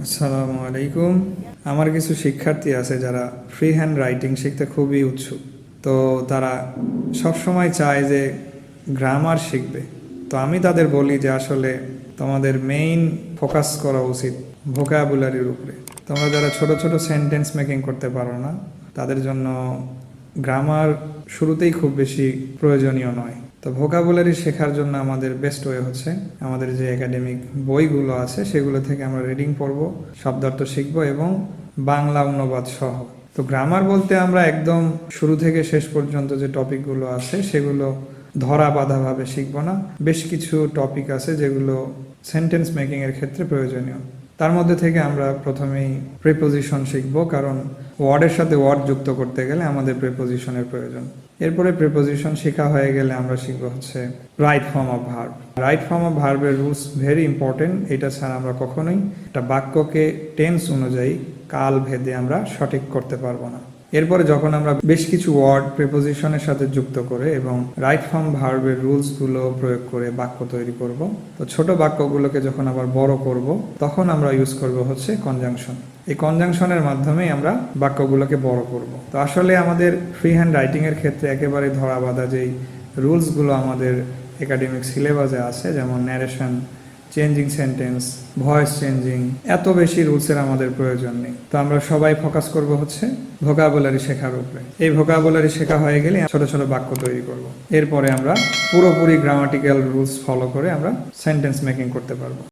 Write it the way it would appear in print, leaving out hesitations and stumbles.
আসসালামু আলাইকুম। আমার কিছু শিক্ষার্থী আছে যারা ফ্রি হ্যান্ড রাইটিং শিখতে খুবই উৎসুক। তো তারা সবসময় চায় যে গ্রামার শিখবে। তো আমি তাদের বলি যে আসলে তোমাদের মেইন ফোকাস করা উচিত ভোকাবুলারির উপরে। তোমরা যারা ছোট ছোট সেন্টেন্স মেকিং করতে পারো না, তাদের জন্য গ্রামার শুরুতেই খুব বেশি প্রয়োজনীয় নয়। তো ভোকাবুলারি শেখার জন্য আমাদের বেস্ট ওয়ে হচ্ছে আমাদের যে একাডেমিক বইগুলো আছে সেগুলো থেকে আমরা রিডিং পড়ব, শব্দার্থ শিখব এবং বাংলা অনুবাদ সহ। তো গ্রামার বলতে আমরা একদম শুরু থেকে শেষ পর্যন্ত যে টপিকগুলো আছে সেগুলো ধরা বাঁধাভাবে শিখব না। বেশ কিছু টপিক আছে যেগুলো সেন্টেন্স মেকিংয়ের ক্ষেত্রে প্রয়োজনীয়। তার মধ্যে থেকে আমরা প্রথমেই প্রিপোজিশন শিখব, কারণ ওয়ার্ডের সাথে ওয়ার্ড যুক্ত করতে গেলে আমাদের প্রিপোজিশনের প্রয়োজন। এরপরে প্রিপোজিশন শেখা হয়ে গেলে আমরা শিখব হচ্ছে right form of verb. Right form of ভার্বের রুলস ভেরি ইম্পর্টেন্ট। এটা ছাড়া আমরা কখনোই একটা বাক্যকে টেন্স অনুযায়ী কাল ভেদে আমরা সঠিক করতে পারবো না। এরপরে যখন আমরা বেশ কিছু ওয়ার্ড প্রিপোজিশনের সাথে যুক্ত করে এবং রাইট ফর্ম ভার্বের রুলসগুলো প্রয়োগ করে বাক্য তৈরি করব, তো ছোট বাক্যগুলোকে যখন আবার বড় করব তখন আমরা ইউজ করব হচ্ছে কনজাংশন। এই কনজাংশনের মাধ্যমেই আমরা বাক্যগুলোকে বড় করব। তো আসলে আমাদের ফ্রি হ্যান্ড রাইটিংয়ের ক্ষেত্রে একেবারে ধরা বাঁধা যেই রুলসগুলো আমাদের একাডেমিক সিলেবাসে আছে, যেমন narration, changing sentence, voice changing, এত বেশি রুলসের আমাদের প্রয়োজন নেই। তো আমরা সবাই ফোকাস করব হচ্ছে ভোকাবুলারি শেখার উপরে। এই ভোকাবুলারি শেখা হয়ে গেলে ছোট ছোট বাক্য তৈরি করব। এরপরে আমরা পুরোপুরি গ্রামাটিক্যাল রুলস ফলো করে আমরা সেন্টেন্স মেকিং করতে পারবো।